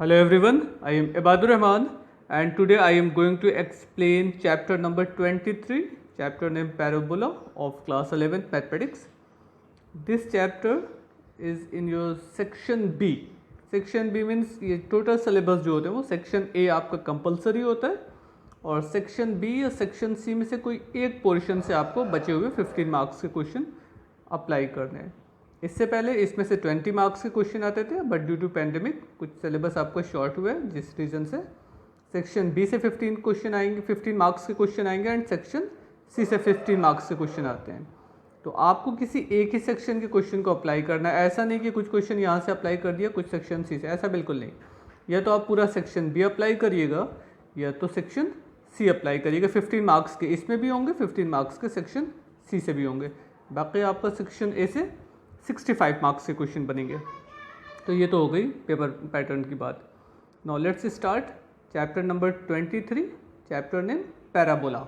Hello everyone, I am Ibadur Rahman and today I am going to explain chapter number 23, chapter named Parabola of class 11th Mathematics. This chapter is in your section B. Section B means ये total syllabus जो होते हैं वो section A आपका compulsory होता है और section B या section C में से कोई एक portion से आपको बचे हुए 15 मार्क्स के क्वेश्चन अप्लाई करने हैं। इससे पहले इसमें से 20 मार्क्स के क्वेश्चन आते थे, बट ड्यू टू पैंडेमिक कुछ सिलेबस आपका शॉर्ट हुआ है, जिस रीज़न से सेक्शन बी से 15 क्वेश्चन आएंगे, 15 मार्क्स के क्वेश्चन आएंगे एंड सेक्शन सी से 15 मार्क्स के क्वेश्चन आते हैं। तो आपको किसी एक ही सेक्शन के क्वेश्चन को अप्लाई करना है, ऐसा नहीं कि कुछ क्वेश्चन यहाँ से अप्लाई कर दिया कुछ सेक्शन सी से, ऐसा बिल्कुल नहीं। या तो आप पूरा सेक्शन बी अप्लाई करिएगा या तो सेक्शन सी अप्लाई करिएगा। 15 मार्क्स के इसमें भी होंगे, 15 मार्क्स के सेक्शन सी से भी होंगे। बाकी आपका सेक्शन ए से 65 मार्क्स के क्वेश्चन बनेंगे। तो ये तो हो गई पेपर पैटर्न की बात। Now let's start chapter number 23, chapter name parabola.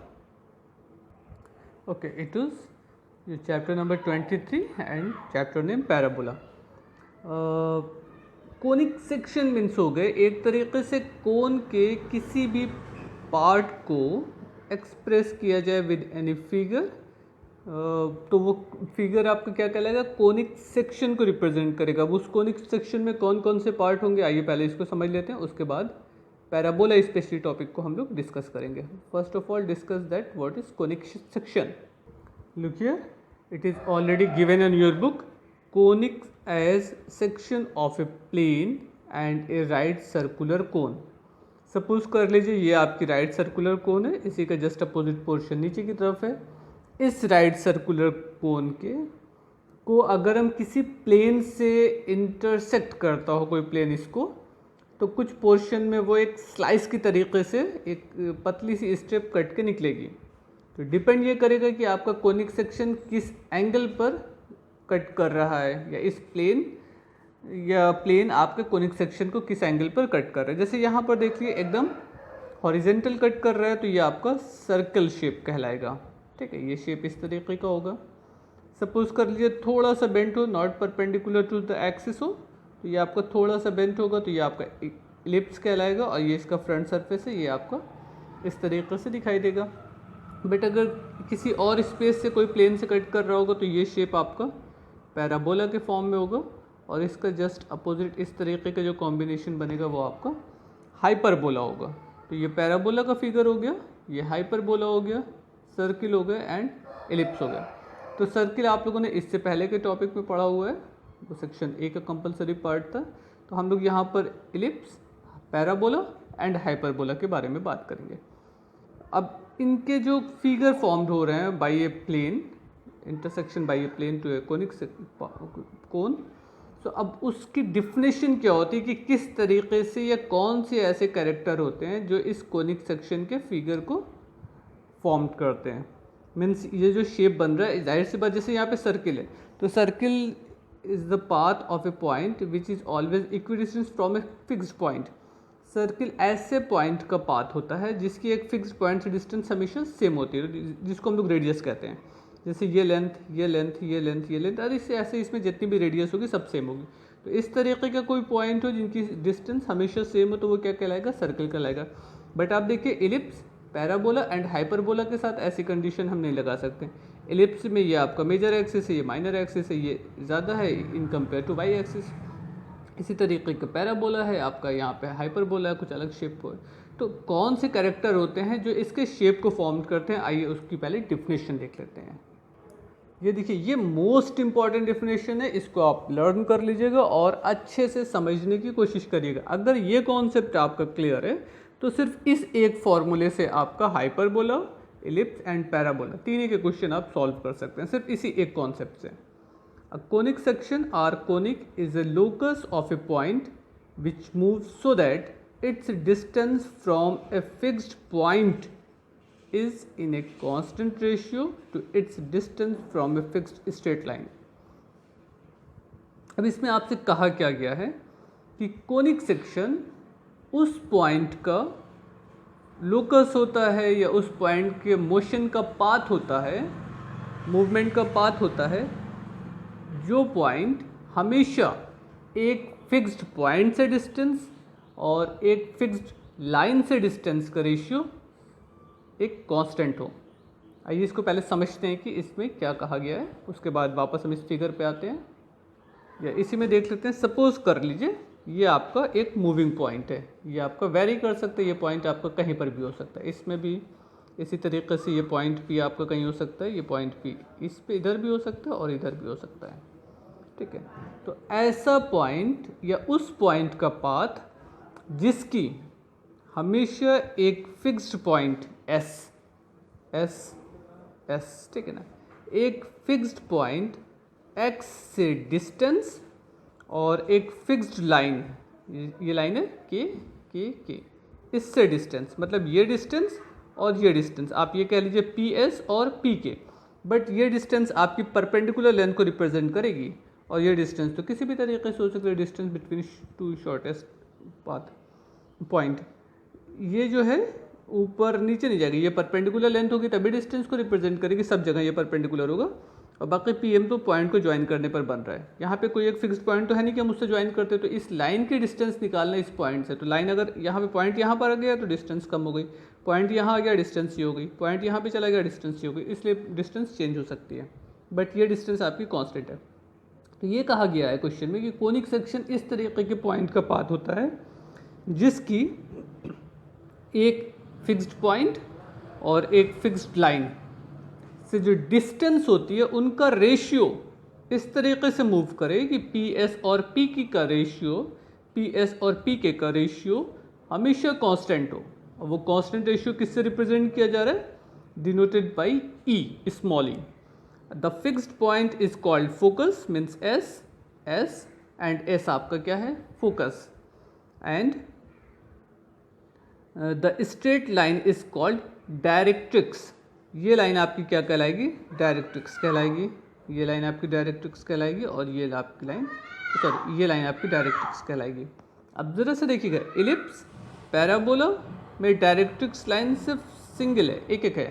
Okay, it is chapter number 23 and chapter name parabola. Conic section means हो गए एक तरीके से कोन के किसी भी पार्ट को एक्सप्रेस किया जाए विद एनी फिगर, तो वो फिगर आपका क्या कहलाएगा, कोनिक सेक्शन को रिप्रेजेंट करेगा। अब उस कोनिक सेक्शन में कौन कौन से पार्ट होंगे, आइए पहले इसको समझ लेते हैं, उसके बाद पैराबोला स्पेशली टॉपिक को हम लोग डिस्कस करेंगे। First of all discuss that what is conic section. Look here, it is already given in your book. Conic as section of a plane and a right circular cone. Suppose कर लीजिए ये आपकी right circular कोन है, इसी का just opposite portion नीचे की तरफ है। इस राइट सर्कुलर कोन के को अगर हम किसी प्लेन से इंटरसेक्ट करता हो कोई प्लेन इसको, तो कुछ पोर्शन में वो एक स्लाइस की तरीके से एक पतली सी स्ट्रिप कट के निकलेगी। तो डिपेंड ये करेगा कि आपका कोनिक सेक्शन किस एंगल पर कट कर रहा है, या इस प्लेन आपके कोनिक सेक्शन को किस एंगल पर कट कर रहा है। जैसे यहाँ पर देखिए एकदम हॉरिजेंटल कट कर रहा है, तो ये आपका सर्कल शेप कहलाएगा। ठीक है, ये शेप इस तरीके का होगा। सपोज कर लीजिए थोड़ा सा बेंट हो, not perpendicular to the axis हो, तो ये आपका थोड़ा सा बेंट होगा, तो ये आपका इलिप्स कहलाएगा। और ये इसका फ्रंट सरफेस है, ये आपका इस तरीके से दिखाई देगा। बट अगर किसी और स्पेस से कोई प्लेन से कट कर रहा होगा, तो ये शेप आपका पैराबोला के फॉर्म में होगा। और इसका जस्ट अपोजिट इस तरीके का जो कॉम्बिनेशन बनेगा वो आपका हाइपरबोला होगा। तो ये पैराबोला का फिगर हो गया, ये हाइपरबोला हो गया, सर्किल हो गया एंड एलिप्स हो गया। तो सर्किल आप लोगों ने इससे पहले के टॉपिक में पढ़ा हुआ है, वो सेक्शन ए का कंपलसरी पार्ट था। तो हम लोग यहाँ पर एलिप्स, पैराबोला एंड हाइपरबोला के बारे में बात करेंगे। अब इनके जो फिगर फॉर्म्ड हो रहे हैं by a plane, intersection by a plane to a conic cone, तो अब उसकी डिफिनेशन क्या होती है कि किस तरीके से या कौन से ऐसे कैरेक्टर होते हैं जो इस कोनिक सेक्शन के फिगर को फॉर्म करते हैं। मीन्स ये जो शेप बन रहा है, जाहिर सी बात, जैसे यहाँ पे सर्किल है, तो circle is the path of a point which is always equidistance from a fixed point. Circle ऐसे पॉइंट का पाथ होता है जिसकी एक फिक्स्ड पॉइंट से डिस्टेंस हमेशा सेम होती है, जिसको हम लोग रेडियस कहते हैं। जैसे ये लेंथ, ये लेंथ, ये लेंथ, ये लेंथ, और इससे ऐसे इसमें जितनी भी रेडियस होगी सब सेम होगी। तो इस तरीके का कोई पॉइंट हो जिनकी डिस्टेंस हमेशा सेम हो, तो वो क्या कहलाएगा, सर्किल कहलाएगा। बट आप देखिए एलिप्स, पैराबोला एंड हाइपरबोला के साथ ऐसी कंडीशन हम नहीं लगा सकते। एलिप्स में ये आपका मेजर एक्सिस है, ये माइनर एक्सिस है, ये ज़्यादा है in compare to Y axis. इसी तरीके का पैराबोला है आपका, यहाँ पे हाइपरबोला है, कुछ अलग शेप हो। तो कौन से कैरेक्टर होते हैं जो इसके शेप को फॉर्म करते हैं, आइए उसकी पहले डिफिनेशन देख लेते हैं। ये देखिए, ये मोस्ट इंपॉर्टेंट डिफिनेशन है, इसको आप लर्न कर लीजिएगा और अच्छे से समझने की कोशिश करिएगा। अगर ये कॉन्सेप्ट आपका क्लियर है तो सिर्फ इस एक फॉर्मूले से आपका हाइपरबोला, एलिप्स एंड पैराबोला तीनों के क्वेश्चन आप सॉल्व कर सकते हैं, सिर्फ इसी एक कॉन्सेप्ट से। A conic section or conic is a locus of a point which moves so that its distance from a fixed point is in a constant ratio to its distance from a fixed straight line। अब इसमें आपसे कहा क्या गया है कि conic section उस point का लोकस होता है या उस पॉइंट के मोशन का पाथ होता है, मूवमेंट का पाथ होता है, जो पॉइंट हमेशा एक फिक्स्ड पॉइंट से डिस्टेंस और एक फिक्स्ड लाइन से डिस्टेंस का रेशियो एक कांस्टेंट हो। आइए इसको पहले समझते हैं कि इसमें क्या कहा गया है, उसके बाद वापस हम इस फिगर पे आते हैं या इसी में देख लेते हैं। सपोज कर लीजिए ये आपका एक मूविंग पॉइंट है, ये आपका वेरी कर सकता है, ये पॉइंट आपका कहीं पर भी हो सकता है, इसमें भी इसी तरीके से ये पॉइंट पी आपका कहीं हो सकता है, ये पॉइंट पी इस पे इधर भी हो सकता है और इधर भी हो सकता है, ठीक है। तो ऐसा पॉइंट या उस पॉइंट का पाथ जिसकी हमेशा एक fixed point S S S, ठीक है ना, एक फिक्स्ड पॉइंट एक्स से डिस्टेंस और एक फिक्स्ड लाइन, ये लाइन है के इससे डिस्टेंस, मतलब ये डिस्टेंस और ये डिस्टेंस आप ये कह लीजिए पी एस और पी के, बट ये डिस्टेंस आपकी परपेंडिकुलर लेंथ को रिप्रेजेंट करेगी और ये डिस्टेंस तो किसी भी तरीके से हो सकता है, distance between two shortest path point, ये जो है ऊपर नीचे नहीं जाएगी, ये परपेंडिकुलर लेंथ होगी तभी डिस्टेंस को रिप्रेजेंट करेगी, सब जगह ये परपेंडिकुलर होगा और बाकी पी एम तो पॉइंट को ज्वाइन करने पर बन रहा है। यहाँ पे कोई एक फिक्स्ड पॉइंट तो है नहीं कि हम उससे ज्वाइन करते, तो इस लाइन की डिस्टेंस निकालना इस पॉइंट से, तो लाइन अगर यहाँ पे पॉइंट यहाँ पर आ गया तो डिस्टेंस कम हो गई, पॉइंट यहाँ आ गया डिस्टेंस ये हो गई, पॉइंट यहाँ पे चला गया डिस्टेंस ये हो गई, इसलिए डिस्टेंस चेंज हो सकती है, बट ये डिस्टेंस आपकी कॉन्स्टेंट है। तो ये कहा गया है क्वेश्चन में कि कोनिक सेक्शन इस तरीके के पॉइंट का पाथ होता है जिसकी एक फिक्स्ड पॉइंट और एक फिक्स्ड लाइन से जो डिस्टेंस होती है उनका रेशियो इस तरीके से मूव करे कि पी एस और पी की का रेशियो, पी एस और पी के का रेशियो हमेशा कांस्टेंट हो। और वो कांस्टेंट रेशियो किससे रिप्रेजेंट किया जा रहा है, denoted by E, small E. The fixed point is called focus, means S S, and S आपका क्या है, focus, and the straight line is called directrix. ये लाइन आपकी क्या कहलाएगी, डायरेक्ट्रिक्स कहलाएगी, ये लाइन आपकी डायरेक्ट्रिक्स कहलाएगी और ये आपकी लाइन, सॉरी ये लाइन आपकी डायरेक्ट्रिक्स कहलाएगी। अब ज़रा से देखिएगा, इलिप्स पैराबोला में डायरेक्ट्रिक्स लाइन सिर्फ सिंगल है, एक एक है,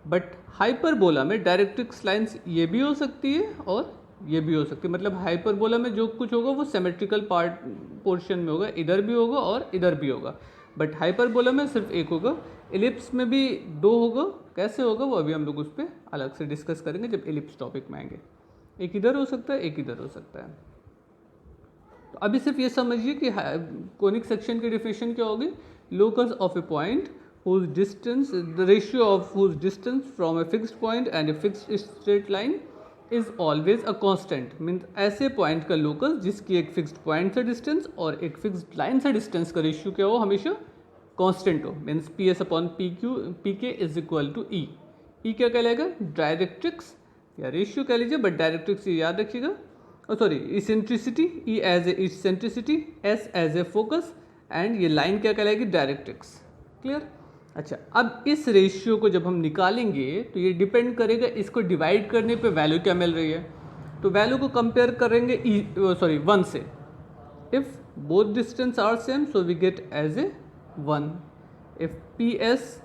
बट हाइपरबोला में डायरेक्ट्रिक्स लाइन्स ये भी हो सकती है और ये भी हो सकती है, मतलब हाइपरबोला में जो कुछ होगा वो सिमेट्रिकल पोर्शन में होगा, इधर भी होगा और इधर भी होगा, बट हाइपरबोला में सिर्फ एक होगा। इलिप्स में भी दो होगा, कैसे होगा वो अभी हम लोग उस पर अलग से डिस्कस करेंगे जब इलिप्स टॉपिक में आएंगे, एक इधर हो सकता है एक इधर हो सकता है। तो अभी सिर्फ ये समझिए कि कोनिक सेक्शन की डेफिनेशन क्या होगी, locus of a point whose distance, the ratio of whose distance from a fixed point and a fixed straight line is always a constant, means ऐसे पॉइंट का लोकस जिसकी एक फिक्स्ड पॉइंट से distance और एक fixed line से distance का ratio क्या हो, हमेशा कांस्टेंट हो, means P S upon P K is equal to ई। ई क्या कहलाएगा, डायरेक्ट्रिक्स या रेशियो कह लीजिए, बट डायरेक्ट्रिक्स ये याद रखिएगा, और sorry eccentricity, E as a eccentricity, S as a focus, and ये लाइन क्या कहलाएगी, डायरेक्ट्रिक्स। क्लियर। अच्छा, अब इस रेशियो को जब हम निकालेंगे तो ये डिपेंड करेगा इसको डिवाइड करने पे वैल्यू क्या मिल रही है, तो वैल्यू को कंपेयर करेंगे सॉरी 1 से। If both distance are same so we get as a 1, if P S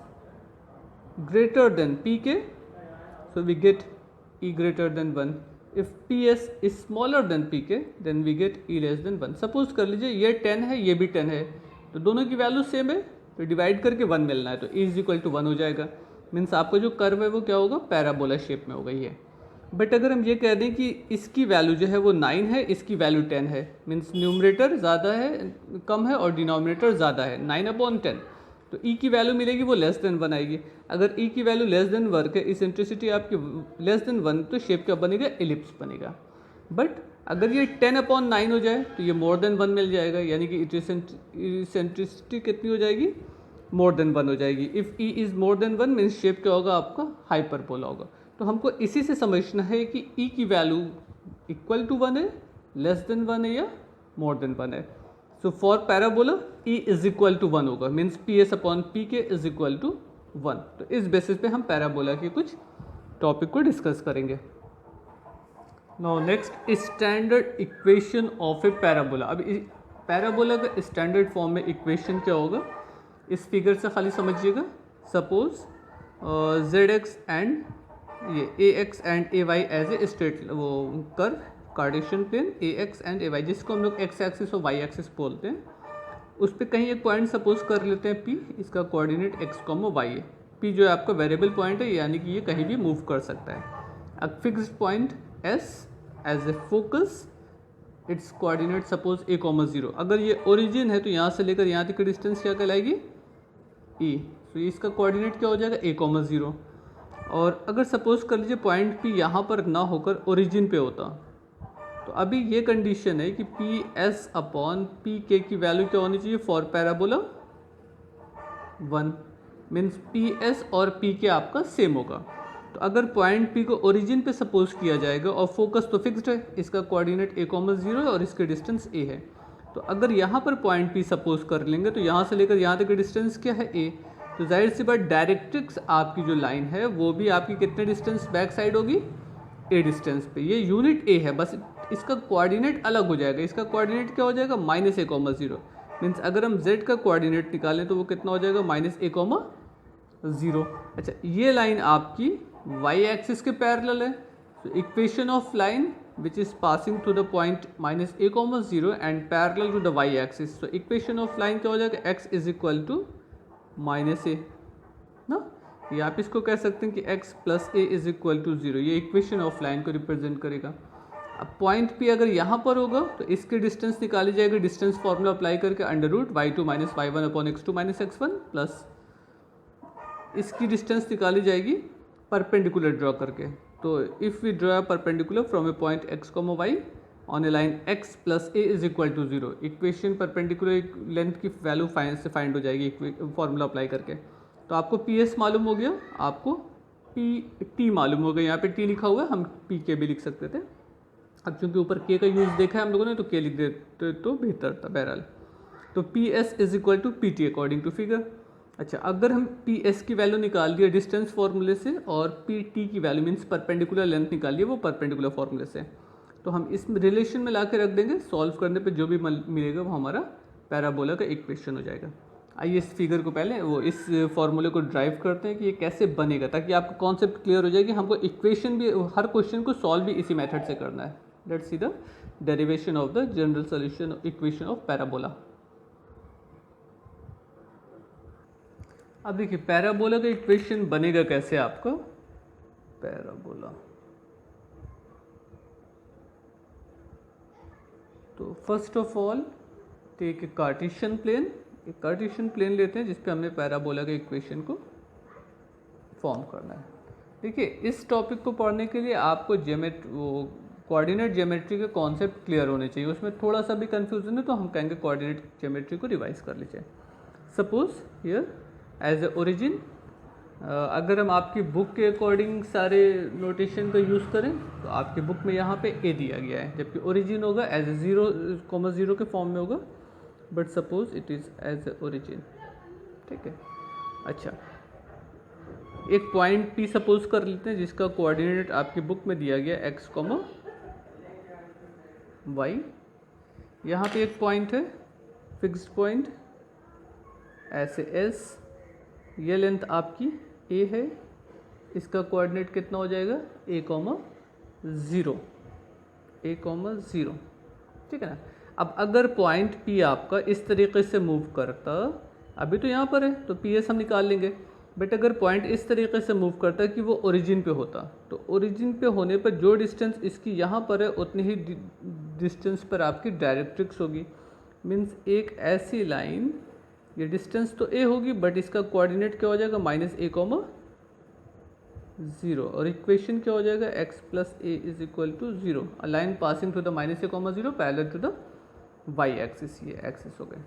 greater than P K so we get e greater than 1, if P S is smaller than P K then we get e less than 1। Suppose कर लीजिए ये 10 है ये भी 10 है, तो दोनों की वैल्यू सेम है, तो डिवाइड करके 1 मिलना है, तो ई इज इक्वल टू 1 हो जाएगा, मीन्स आपका जो कर्व है वो क्या होगा, पैराबोला शेप में होगा ये। बट अगर हम ये कह दें कि इसकी वैल्यू जो है वो 9 है, इसकी वैल्यू 10 है, मीन्स न्यूमरेटर ज़्यादा है कम है और डिनोमिनेटर ज़्यादा है, 9/10, तो ई की वैल्यू मिलेगी वो लेस देन 1 आएगी। अगर ई की वैल्यू लेस देन 1 है, इसेंट्रिसिटी आपकी लेस देन 1, तो शेप क्या बनेगा, एलिप्स बनेगा। बट अगर ये 10/9 हो जाए तो ये मोर देन 1 मिल जाएगा, यानी कि इसेंट्रिसिटी कितनी हो जाएगी, मोर देन 1 हो जाएगी। If E is more than 1 means shape क्या होगा आपका, हाइपरबोला होगा। तो हमको इसी से समझना है कि ई की वैल्यू इक्वल टू 1 है, लेस देन 1 है या मोर देन 1 है। So for parabola E is equal to 1 होगा, means P S upon P K is equal to 1। तो इस बेसिस पे हम पैराबोला के कुछ टॉपिक को डिस्कस करेंगे। Now next, standard equation of A parabola. अब पैराबोला का स्टैंडर्ड फॉर्म में इक्वेशन क्या होगा, इस फिगर से खाली समझिएगा। सपोज जेड एक्स एंड ये a x and a y as a straight वो curve Cartesian plane a x and a y, जिसको हम लोग एक्स एक्सिस और वाई एक्सिस बोलते हैं। उस पर कहीं एक पॉइंट सपोज कर लेते हैं P, इसका कोऑर्डिनेट x, y है। P जो है आपका वेरिएबल पॉइंट है, यानी कि ये कहीं भी मूव कर सकता है। Uh fixed point S as a focus, its coordinate suppose a, 0। अगर ये ओरिजिन है तो यहाँ से लेकर यहाँ तक की डिस्टेंस क्या कहलाएगी, e। तो इसका कोऑर्डिनेट क्या हो जाएगा, a, 0। और अगर सपोज कर लीजिए पॉइंट P यहाँ पर ना होकर ओरिजिन पे होता, तो अभी ये कंडीशन है कि पी एस अपॉन पी के की वैल्यू क्या होनी चाहिए for parabola 1, means P S और पी के आपका सेम होगा। तो अगर पॉइंट P को ओरिजिन पे सपोज किया जाएगा और फोकस तो फिक्स्ड है, इसका कोऑर्डिनेट a, 0 है और इसकी डिस्टेंस a है। तो अगर यहाँ पर पॉइंट P सपोज कर लेंगे तो यहाँ से लेकर यहाँ तक की डिस्टेंस क्या है, a। तो जाहिर सी बात डायरेक्ट्रिक्स आपकी जो लाइन है वो भी आपकी कितने डिस्टेंस बैक साइड होगी, a डिस्टेंस पे। ये यूनिट a है, बस इसका कोऑर्डिनेट अलग हो जाएगा। इसका कोऑर्डिनेट क्या हो जाएगा, -a, 0। मीन्स अगर हम z का कोऑर्डिनेट निकालें तो वो कितना हो जाएगा, -a, 0। अच्छा, ये लाइन आपकी y एक्सिस के पैरेलल है। तो equation of line which is passing through the point -a, 0 and parallel to the y axis. तो इक्वेशन ऑफ लाइन क्या हो जाएगा, x is equal to -a ना, या आप इसको कह सकते हैं कि x plus a is equal to 0। ये इक्वेशन ऑफ लाइन को रिप्रेजेंट करेगा। अब पॉइंट P अगर यहाँ पर होगा तो इसकी डिस्टेंस निकाली जाएगी, डिस्टेंस फॉर्मूला अप्लाई करके √y2 - y1 upon x2 - x1 plus इसकी डिस्टेंस निकाली जाएगी परपेंडिकुलर ड्रॉ करके। तो if we draw perpendicular from a point x, y on a line x plus a is equal to 0, equation perpendicular length की value से find हो जाएगी formula apply करके। तो आपको PS मालूम हो गया, आपको PT मालूम हो गया। यहाँ पे T लिखा हुआ है, हम PK भी लिख सकते थे। अब चूंकि ऊपर K का यूज़ देखा है हम लोगों ने तो K लिख देते तो बेहतर था बहरहाल। तो PS is equal to PT according to figure. अच्छा, अगर हम PS की वैल्यू निकाल दिया डिस्टेंस फार्मूले से और PT की वैल्यू मीन्स परपेंडिकुलर लेंथ निकाल लिया वो परपेंडिकुलर फार्मूले से, तो हम इस रिलेशन में ला के रख देंगे। सॉल्व करने पे जो भी मिलेगा वो हमारा पैराबोला का इक्वेशन हो जाएगा। आइए इस फिगर को पहले वो इस फॉर्मूले को ड्राइव करते हैं कि ये कैसे बनेगा, ताकि आपका कॉन्सेप्ट क्लियर हो जाए कि हमको इक्वेशन भी हर क्वेश्चन को सॉल्व भी इसी मेथड से करना है। Let's see the derivation of the general solution equation of parabola. अब देखिए पैराबोला का इक्वेशन बनेगा कैसे आपका, पैराबोला। तो first of all take a cartesian plane, एक कार्टेशियन प्लेन लेते हैं जिस पे हमने पैराबोला के इक्वेशन को फॉर्म करना है। देखिए इस टॉपिक को पढ़ने के लिए आपको कोऑर्डिनेट ज्योमेट्री के कॉन्सेप्ट क्लियर होने चाहिए। उसमें थोड़ा सा भी कंफ्यूजन है तो हम कहेंगे कोऑर्डिनेट ज्योमेट्री को रिवाइज कर लीजिए। Suppose here as a origin, अगर हम आपकी बुक के अकॉर्डिंग सारे नोटेशन का यूज़ करें तो आपकी बुक में यहाँ पे a दिया गया है, जबकि ओरिजिन होगा एज ए 0, के फॉर्म में होगा, but suppose it is as a origin. ठीक है। अच्छा, एक पॉइंट P सपोज कर लेते हैं जिसका कोऑर्डिनेट आपकी बुक में दिया गया x, y। यहाँ पे एक पॉइंट है फिक्स्ड पॉइंट ऐसे S, ये लेंथ आपकी a है, इसका कोऑर्डिनेट कितना हो जाएगा a, 0, ठीक है ना। अब अगर पॉइंट P आपका इस तरीके से मूव करता, अभी तो यहाँ पर है तो PS हम निकाल लेंगे, बट अगर पॉइंट इस तरीके से मूव करता कि वो ओरिजिन पे होता, तो ओरिजिन पे होने पर जो डिस्टेंस इसकी यहाँ पर है उतनी ही डिस्टेंस पर आपकी डायरेक्ट्रिक्स होगी। मीन्स एक ऐसी लाइन, ये डिस्टेंस तो a होगी बट इसका कोऑर्डिनेट क्या हो जाएगा -a, 0, और इक्वेशन क्या हो जाएगा x plus a is equal to 0। Uh line passing to the -a, 0 parallel to the y axis, ये एक्सिस हो गए।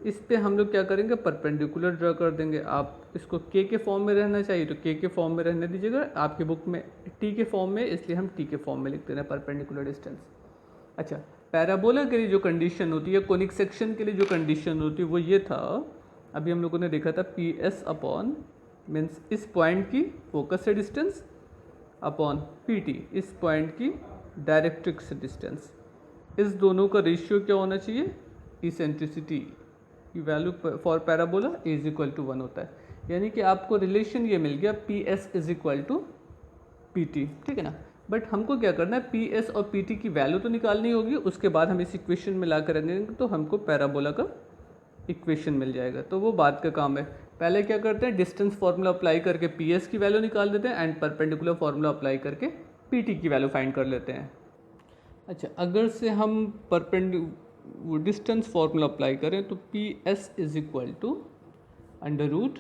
इस पे हम लोग क्या करेंगे, परपेंडिकुलर ड्रा कर देंगे। आप इसको k के फॉर्म में रहना चाहिए तो k के फॉर्म में रहने दीजिएगा, आपकी बुक में t के फॉर्म में, इसलिए हम t के फॉर्म में लिखते हैं परपेंडिकुलर डिस्टेंस। अच्छा, पैराबोला के लिए जो कंडीशन होती है, कोनिक सेक्शन के लिए जो कंडीशन होती है वो ये था, अभी हम लोगों ने देखा था PS अपॉन मीन्स इस पॉइंट की फोकस से डिस्टेंस अपॉन PT इस पॉइंट की डायरेक्ट्रिक्स से डिस्टेंस। इस दोनों का रेशियो क्या होना चाहिए, इसेंट्रिसिटी की value for parabola is equal to 1 होता है। यानी कि आपको रिलेशन ये मिल गया PS is equal to PT, ठीक है ना। बट हमको क्या करना है, PS और PT की वैल्यू तो निकालनी होगी, उसके बाद हम इस इक्वेशन में ला कर रखेंगे तो हमको पैराबोला का इक्वेशन मिल जाएगा। तो वो बाद का काम है। पहले क्या करते हैं, डिस्टेंस फार्मूला अप्लाई करके पी एस की वैल्यू निकाल देते हैं एंड परपेंडिकुलर फार्मूला अप्लाई करके पी टी की वैल्यू फाइंड कर लेते हैं। अच्छा, अगर से हम डिस्टेंस फार्मूला अप्लाई करें तो P S is equal to under root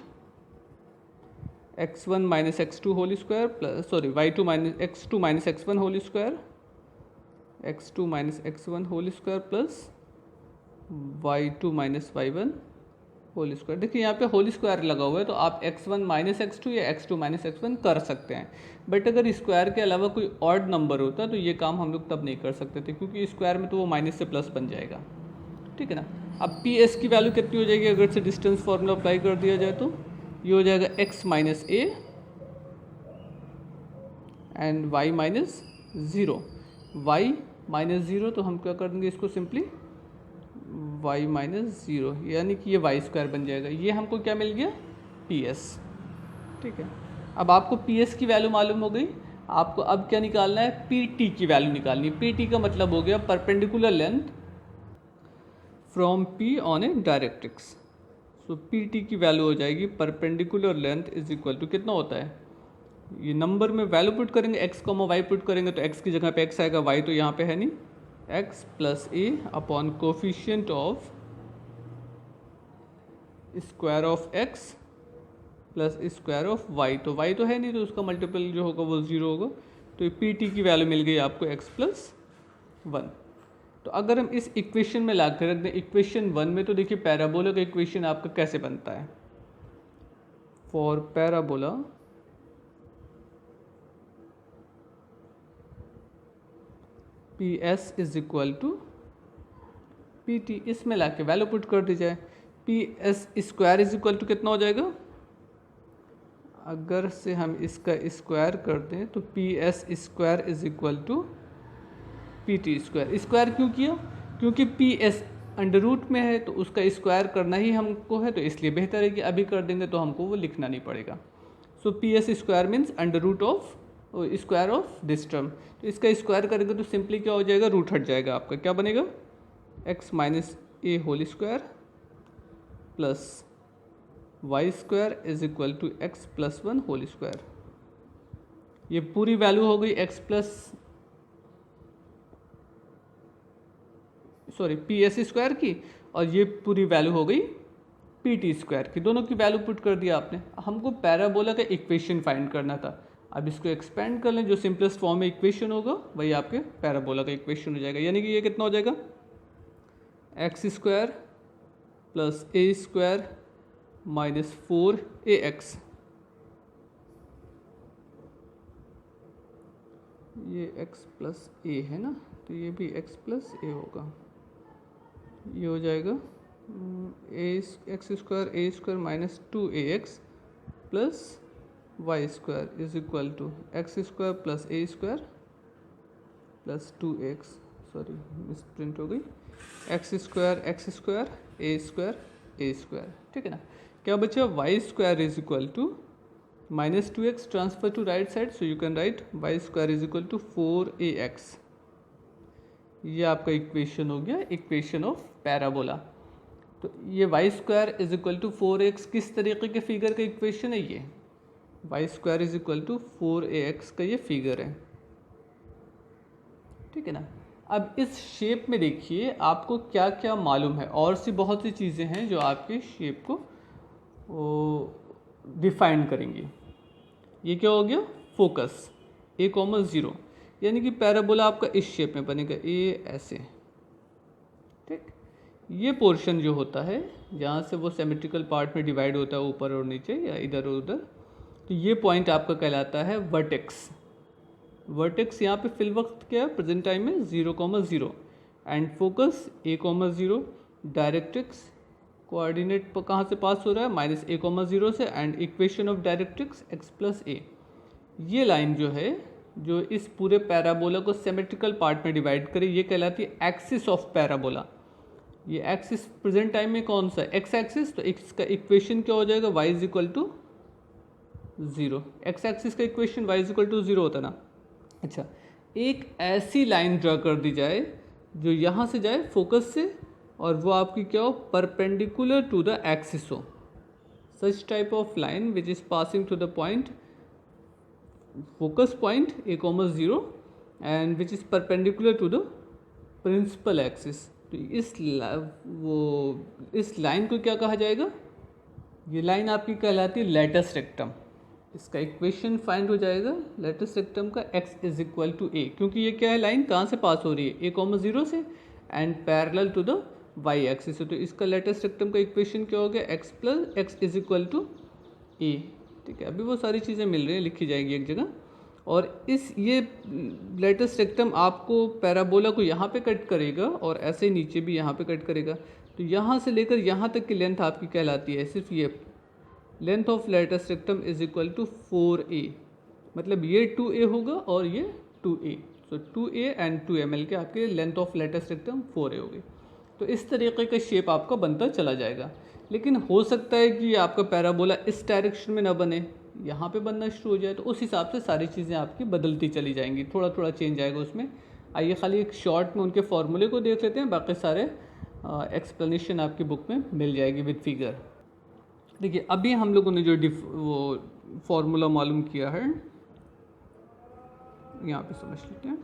x1 minus x2 whole square plus y2 minus x2 minus x1 whole square, x2 minus x1 whole square plus y2 minus y1 whole square. देखिए यहाँ पे whole square लगा हुआ है तो आप x1 minus x2 या x2 minus x1 कर सकते हैं, बट अगर स्क्वायर के अलावा कोई ऑड नंबर होता तो ये काम हम लोग तब नहीं कर सकते थे, क्योंकि स्क्वायर में तो वो माइनस से प्लस बन जाएगा। ठीक है ना। अब पी एस की वैल्यू कितनी हो जाएगी अगर से डिस्टेंस फार्मूला अप्लाई कर दिया जाए तो ये हो जाएगा x minus A and y minus zero. y minus zero तो हम क्या कर देंगे इसको सिंपली y माइनस ज़ीरो, यानी कि ये वाई स्क्वायर बन जाएगा। ये हमको क्या मिल गया, पी एस। ठीक है, अब आपको पी एस की वैल्यू मालूम हो गई। आपको अब क्या निकालना है, पी टी की वैल्यू निकालनी है। पी टी का मतलब हो गया perpendicular length from P on a directrix. So P T की वैल्यू हो जाएगी perpendicular length is equal to कितना होता है, ये नंबर में वैल्यू पुट करेंगे, एक्स कॉमा वाई पुट करेंगे तो एक्स की जगह पे एक्स आएगा, वाई तो यहाँ पे है नहीं, X plus A upon coefficient of square of X plus square of Y. तो वाई तो है नहीं तो उसका मल्टीपल जो होगा वो ज़ीरो होगा। तो पी टी की वैल्यू मिल गई आपको एक्स प्लस वन। तो अगर हम इस इक्वेशन में ला कर रख दें इक्वेशन वन में, तो देखिए पैराबोला का इक्वेशन आपका कैसे बनता है। For parabola P S is equal to P T, इसमें ला के वैल्यू पुट कर दी जाए। P S square is equal to कितना हो जाएगा, अगर से हम इसका स्क्वायर कर दें तो P S square is equal to P T square. Square क्यों किया, क्योंकि पी एस अंडर रूट में है तो उसका स्क्वायर करना ही हमको है, तो इसलिए बेहतर है कि अभी कर देंगे तो हमको वो लिखना नहीं पड़ेगा। So P S square means under root of square of this term. तो इसका स्क्वायर करेंगे तो सिंपली क्या हो जाएगा, रूट हट जाएगा, आपका क्या बनेगा, X minus A whole square plus Y square is equal to X plus one whole square. ये पूरी वैल्यू हो गई X plus P S square की, और ये पूरी वैल्यू हो गई पी टी स्क्वायर की। दोनों की वैल्यू पुट कर दिया आपने। हमको पैराबोला का इक्वेशन फाइंड करना था। अब इसको एक्सपेंड कर लें, जो सिंपलेस्ट फॉर्म में इक्वेशन होगा वही आपके पैराबोला का इक्वेशन हो जाएगा। यानी कि ये कितना हो जाएगा, X square plus A square minus four A X. ये एक्स प्लस ए है ना, तो ये भी एक्स प्लस ए होगा। ये हो जाएगा X square minus two A X plus Y square is equal to X square plus A square plus two X, misprint हो गई, एक्स स्क्वायर ए स्क्वायर। ठीक है ना। क्या बचा, Y square is equal to minus two X transfer to right side, so you can write Y square is equal to four A X. ये आपका equation हो गया, इक्वेशन ऑफ पैराबोला। तो ये Y square is equal to four X किस तरीके के figure का इक्वेशन है, ये Y square is equal to four A X का ये फिगर है। ठीक है ना। अब इस शेप में देखिए आपको क्या क्या मालूम है, और सी बहुत सी चीज़ें हैं जो आपके शेप को डिफाइन करेंगी। ये क्या हो गया, फोकस ए कॉमा ज़ीरो, यानी कि पैराबोला आपका इस शेप में बनेगा, ए ऐसे। ठीक, ये पोर्शन जो होता है जहाँ से वो सिमेट्रिकल पार्ट में डिवाइड होता है ऊपर और नीचे या इधर और उधर, तो ये पॉइंट आपका कहलाता है वर्टेक्स। वर्टेक्स यहाँ पे फिल वक्त क्या है, प्रेजेंट टाइम में 0,0 and focus a,0। Directrix coordinate पर कहाँ से पास हो रहा है, -a,0 से, and equation of directrix x plus a. ये लाइन जो है जो इस पूरे पैराबोला को सिमेट्रिकल पार्ट में डिवाइड करे, ये कहलाती है एक्सिस ऑफ पैराबोला। ये एक्सिस प्रेजेंट टाइम में कौन सा है, एक्स एक्सिस, तो इसका इक्वेशन क्या हो जाएगा, y is equal to 0। X axis का equation y is equal to 0 होता ना। अच्छा, एक ऐसी लाइन ड्रा कर दी जाए जो यहाँ से जाए फोकस से और वो आपकी क्या हो, परपेंडिकुलर टू द एक्सिस हो। Such type of line which is passing to the point focus point a,0 and which is perpendicular to the principal axis. तो इस लाइन को क्या कहा जाएगा, ये लाइन आपकी कहलाती है लेटस रेक्टम। इसका इक्वेशन फाइंड हो जाएगा लेटस रेक्टम का x is equal to a, क्योंकि ये क्या है, लाइन कहाँ से पास हो रही है, a,0 से and parallel to the y axis. तो इसका लेटस रेक्टम का इक्वेशन क्या हो गया, x plus x is equal to a। ठीक है, अभी वो सारी चीज़ें मिल रही हैं, लिखी जाएंगी एक जगह। और ये लेटस रेक्टम आपको पैराबोला को यहाँ पे कट करेगा और ऐसे नीचे भी यहाँ पे कट करेगा। तो यहाँ से लेकर यहाँ तक की लेंथ आपकी कहलाती है सिर्फ ये length of latus rectum is equal to 4a, मतलब ये 2a होगा और ये 2a। So 2a and 2a मिल के आपके length of latus rectum 4a होगी। तो इस तरीके का शेप आपका बनता चला जाएगा। लेकिन हो सकता है कि आपका पैराबोला इस डायरेक्शन में ना बने, यहाँ पे बनना शुरू हो जाए, तो उस हिसाब से सारी चीज़ें आपकी बदलती चली जाएंगी, थोड़ा थोड़ा चेंज आएगा उसमें। आइए खाली एक शॉर्ट में उनके फॉर्मूले को देख लेते हैं, बाकी सारे एक्सप्लेनेशन आपकी बुक में मिल जाएगी विद फिगर। देखिए अभी हम लोगों ने जो वो फॉर्मूला मालूम किया है, यहाँ पे समझ लेते हैं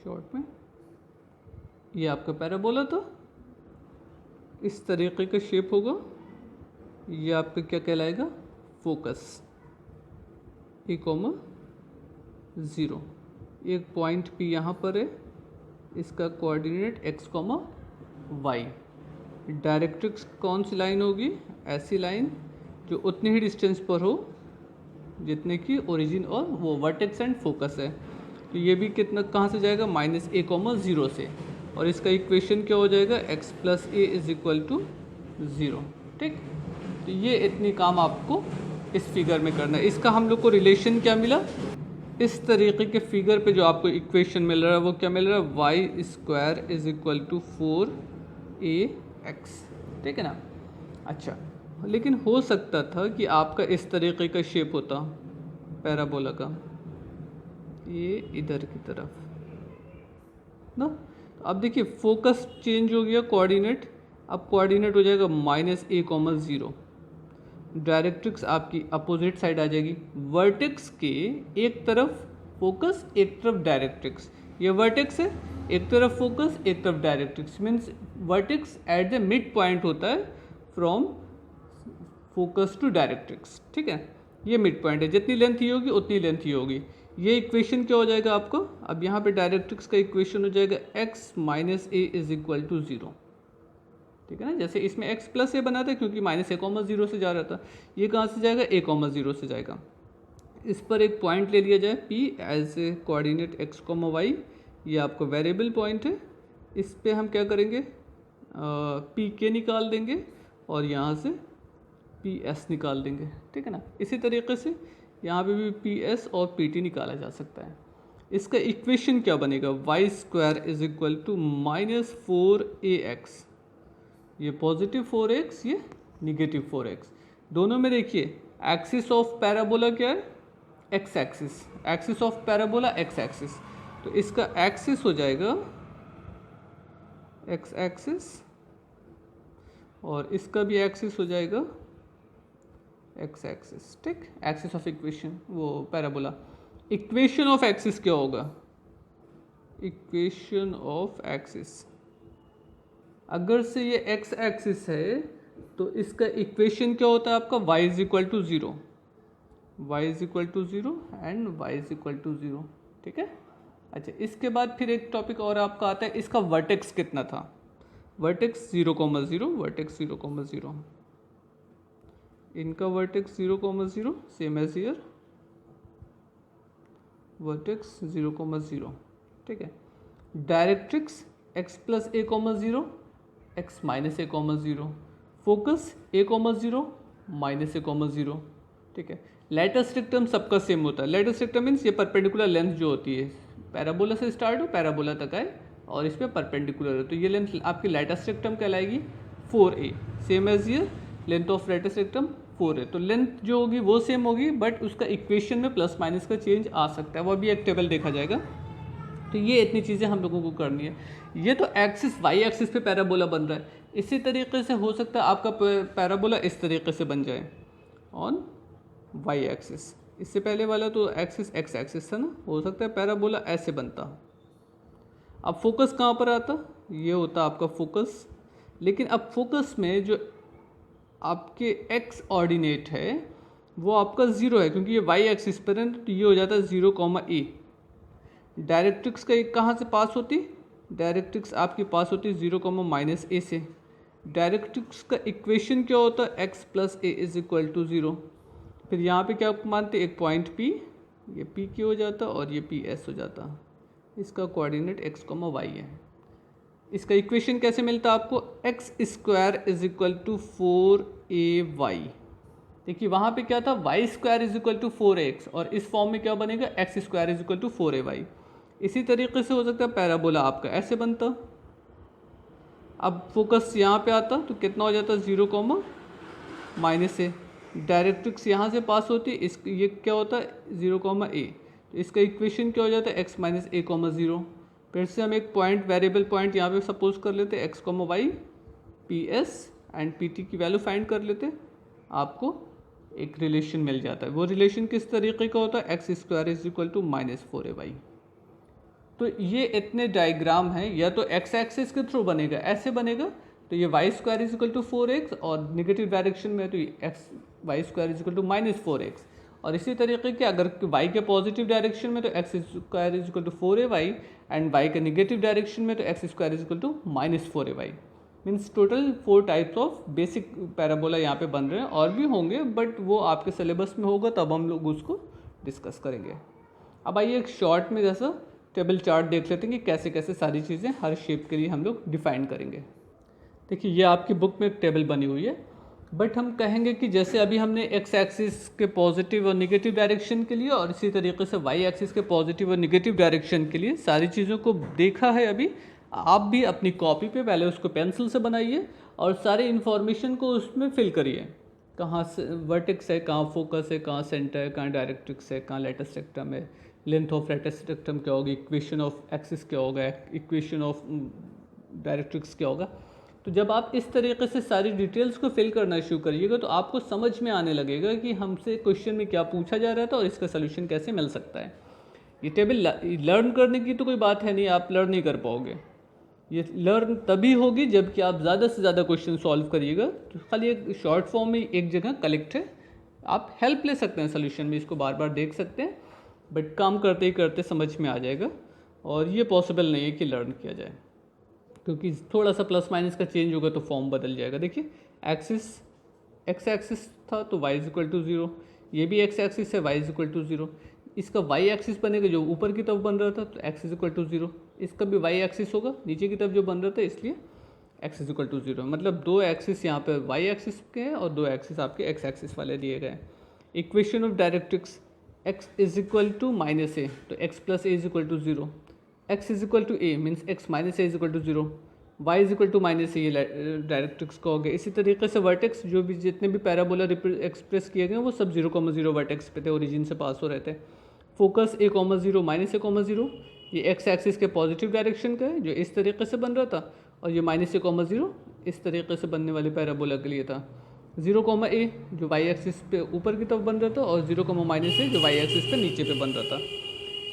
शॉर्ट में। ये आपका पैराबोला था, इस तरीके का शेप होगा। ये आपका क्या कहलाएगा, फोकस a,0। एक पॉइंट P यहाँ पर है, इसका कोऑर्डिनेट x, y। डायरेक्ट्रिक्स कौन सी लाइन होगी, ऐसी लाइन जो उतनी ही डिस्टेंस पर हो जितने की ओरिजिन और वो वर्टेक्स एंड फोकस है। तो ये भी कितना कहाँ से जाएगा, -a,0 से। और इसका इक्वेशन क्या हो जाएगा, x plus a is equal to 0। ठीक, तो ये इतनी काम आपको इस फिगर में करना है। इसका हम लोग को रिलेशन क्या मिला, इस तरीके के फिगर पे जो आपको इक्वेशन मिल रहा है वो क्या मिल रहा है, y square is equal to 4ax। ठीक है ना। अच्छा, लेकिन हो सकता था कि आपका इस तरीके का शेप होता पैराबोला का, ये इधर की तरफ ना। अब देखिए फोकस चेंज हो गया, कोऑर्डिनेट, अब कोऑर्डिनेट हो जाएगा -a,0। डायरेक्ट्रिक्स आपकी अपोजिट साइड आ जाएगी, वर्टेक्स के एक तरफ फोकस एक तरफ डायरेक्ट्रिक्स। ये वर्टेक्स है, एक तरफ फोकस एक तरफ directrix, means vertex at the mid point होता है फ्रॉम फोकस टू डायरेक्ट्रिक्स। ठीक है, ये मिड पॉइंट है, जितनी लेंथ ही होगी उतनी लेंथ ही होगी। ये इक्वेशन क्या हो जाएगा आपको, अब यहाँ पे डायरेक्ट्रिक्स का इक्वेशन हो जाएगा x minus a is equal to 0। ठीक है ना, जैसे इसमें x प्लस a बना था क्योंकि -a,0 से जा रहा था, ये कहाँ से जाएगा, a,0 से जाएगा। इस पर एक पॉइंट ले लिया जाए P as a coordinate x, y, ये आपका वेरिएबल पॉइंट है। इस पे हम क्या करेंगे, pk निकाल देंगे और यहाँ से ps निकाल देंगे। ठीक है ना, इसी तरीके से यहाँ पे भी ps और pt निकाला जा सकता है। इसका इक्वेशन क्या बनेगा, y square is equal to -4ax, ये पॉजिटिव 4x, ये निगेटिव 4x। दोनों में देखिए एक्सिस ऑफ पैराबोला क्या है, x axis, axis of parabola x axis. तो इसका एक्सिस हो जाएगा x एक्सिस और इसका भी एक्सिस हो जाएगा x एक्सिस। ठीक, एक्सिस ऑफ इक्वेशन वो पैराबोला। इक्वेशन ऑफ एक्सिस क्या होगा, इक्वेशन ऑफ एक्सिस, अगर से ये x एक्सिस है तो इसका इक्वेशन क्या होता है आपका, y is equal to 0, y is equal to 0 and y is equal to 0। ठीक है। अच्छा, इसके बाद फिर एक टॉपिक और आपका आता है, इसका वर्टेक्स कितना था, वर्टेक्स 0,0, वर्टेक्स 0,0, इनका vertex 0,0 same as here, vertex 0,0। ठीक है। Directrix x plus a,0, x minus a,0, focus a,0 minus a,0। ठीक है। लेटस रेक्टम सबका सेम होता है। लेटस रेक्टम मीन्स ये परपेंडिकुलर लेंथ जो होती है, पैराबोला से स्टार्ट हो पैराबोला तक आए और इस पर परपेंडिकुलर है, तो ये लेंथ आपकी लेटस रेक्टम कहलाएगी 4a, same as here length of latus rectum 4 है। तो लेंथ जो होगी वो सेम होगी, बट उसका इक्वेशन में प्लस माइनस का चेंज आ सकता है, वो भी एक टेबल देखा जाएगा। तो ये इतनी चीज़ें हम लोगों को करनी है। ये तो एक्सिस वाई एक्सिस पे पैराबोला बन रहा है। इसी तरीके से हो सकता है आपका पैराबोला इस तरीके से बन जाए ऑन वाई एक्सिस। इससे पहले वाला तो एक्सिस एक्स एक्सिस था ना, हो सकता है पैराबोला ऐसे बनता। अब फोकस कहाँ पर आता, ये होता आपका फोकस। लेकिन अब फोकस में जो आपके एक्स ऑर्डिनेट है वो आपका ज़ीरो है, क्योंकि ये वाई एक्सिस पर है, तो ये हो जाता है 0, ए। डायरेक्ट्रिक्स का एक कहाँ से पास होती, डायरेक्ट्रिक्स आपकी पास होती है 0, -a से। डायरेक्ट्रिक्स का इक्वेशन क्या होता है, x + a = 0। फिर यहाँ पे क्या मानते, एक पॉइंट P, ये P हो जाता और ये PS हो जाता। इसका कोऑर्डिनेट x, y है। इसका इक्वेशन कैसे मिलता आपको, x² = 4ay। देखिए वहाँ पे क्या था, y² = 4x, और इस फॉर्म में क्या बनेगा, x² = 4ay। इसी तरीके से हो सकता है पैराबोला आपका ऐसे बनता। अब फोकस यहाँ पे आता तो कितना हो जाता, 0, -a। डायरेक्ट्रिक्स यहाँ से पास होती है, इस ये क्या होता है 0, a। तो इसका इक्वेशन क्या हो जाता है, x - a, 0। फिर से हम एक पॉइंट, वेरिएबल पॉइंट यहाँ पे सपोज कर लेते हैं, x, y, PS and PT की वैल्यू फाइंड कर लेते हैं। आपको एक रिलेशन मिल जाता है। वो रिलेशन किस तरीके का होता है, x² = -4ay। तो ये इतने डायग्राम हैं, या तो x एक्सिस के थ्रू बनेगा, ऐसे बनेगा, तो ये y² = 4x, और नेगेटिव डायरेक्शन में तो ये y² = -4x। और इसी तरीके के अगर y के पॉजिटिव डायरेक्शन में तो x² = 4ay, एंड y के नेगेटिव डायरेक्शन में तो x² = -4ay। Means total 4 types of basic parabola यहाँ पे बन रहे हैं, और भी होंगे बट वो आपके सिलेबस में होगा, तब हम लोग उसको डिस्कस करेंगे। अब आइए एक शॉर्ट में जैसा टेबल चार्ट देख लेते हैं कि कैसे कैसे सारी चीज़ें हर शेप के लिए हम लोग डिफाइन करेंगे। देखिए ये आपकी बुक में एक टेबल बनी हुई है, बट हम कहेंगे कि जैसे अभी हमने एक्स एक्सिस के पॉजिटिव और निगेटिव डायरेक्शन के लिए, और इसी तरीके से वाई एक्सिस के पॉजिटिव और निगेटिव डायरेक्शन के लिए सारी चीज़ों को देखा है। अभी आप भी अपनी कॉपी पे पहले उसको पेंसिल से बनाइए और सारे इन्फॉर्मेशन को उसमें फिल करिए, कहाँ से वर्टेक्स है, कहाँ फोकस है, कहाँ सेंटर है, कहाँ डायरेक्ट्रिक्स है, कहाँ लेटस रेक्टम है, लेंथ ऑफ लेटस रेक्टम क्या होगी, इक्वेशन ऑफ एक्सिस क्या होगा, इक्वेशन ऑफ डायरेक्ट्रिक्स क्या होगा। तो जब आप इस तरीके से सारी डिटेल्स को फिल करना शुरू करिएगा तो आपको समझ में आने लगेगा कि हमसे क्वेश्चन में क्या पूछा जा रहा था और इसका सोल्यूशन कैसे मिल सकता है। ये टेबल लर्न करने की तो कोई बात है नहीं, आप लर्न नहीं कर पाओगे। ये लर्न तभी होगी जबकि आप ज़्यादा से ज़्यादा क्वेश्चन सॉल्व करिएगा। तो खाली एक शॉर्ट फॉर्म में एक जगह कलेक्ट है, आप हेल्प ले सकते हैं सोल्यूशन में, इसको बार बार देख सकते हैं, बट काम करते ही करते समझ में आ जाएगा। और ये पॉसिबल नहीं है कि लर्न किया जाए, क्योंकि थोड़ा सा प्लस माइनस का चेंज होगा तो फॉर्म बदल जाएगा। देखिए एक्सिस एक्स एक्सिस था तो y = 0, ये भी एक्स एक्सिस है, y = 0। इसका y एक्सिस बनेगा जो ऊपर की तरफ बन रहा था तो x = 0। इसका भी y एक्सिस होगा नीचे की तरफ जो बन रहा था, इसलिए x = 0। मतलब दो एक्सिस यहाँ पे y एक्सिस के हैं और दो एक्सिस आपके x एक्सिस वाले दिए गए हैं। Equation of directrix x = -a, तो x + a = 0। x = a means x - a = 0, y = -a, ये डायरेक्ट्रिक्स का हो गया। इसी तरीके से वर्टेक्स जो भी जितने भी पैराबोला एक्सप्रेस किए गए वो सब 0, वर्टेक्स पे थे, ओरिजिन से पास हो रहे थे। फोकस a, 0 -a, 0, ये एक्स एक्सिस के पॉजिटिव डायरेक्शन का है जो इस तरीके से बन रहा था, और ये -a, 0 इस तरीके से बनने वाले पैराबोला के लिए था। 0, a जो y एक्सिस पे ऊपर की तरफ बन रहा था, और 0, -a जो y एक्सिस पे नीचे पे बन रहा था।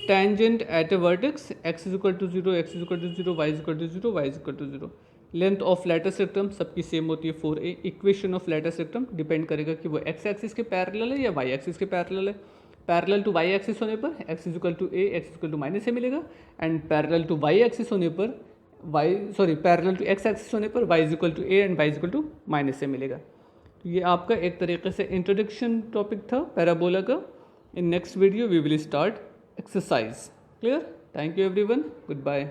Tangent at A vertex x = 0, x = 0, y = 0, y = 0। Length of latus rectum सबकी सेम होती है 4a। Equation of latus rectum depend करेगा कि वो x एक्सिस के पैरेलल है या y एक्सिस के पैरेलल है। पैरेलल टू y एक्सिस होने पर x = a, x = -a मिलेगा, and parallel to y axis होने पर पैरेलल टू x एक्सिस होने पर y = a and y = -a मिलेगा। तो ये आपका एक तरीके से इंट्रोडक्शन टॉपिक था पैराबोला का। In next video we will start exercise. Clear? Thank you everyone. Goodbye.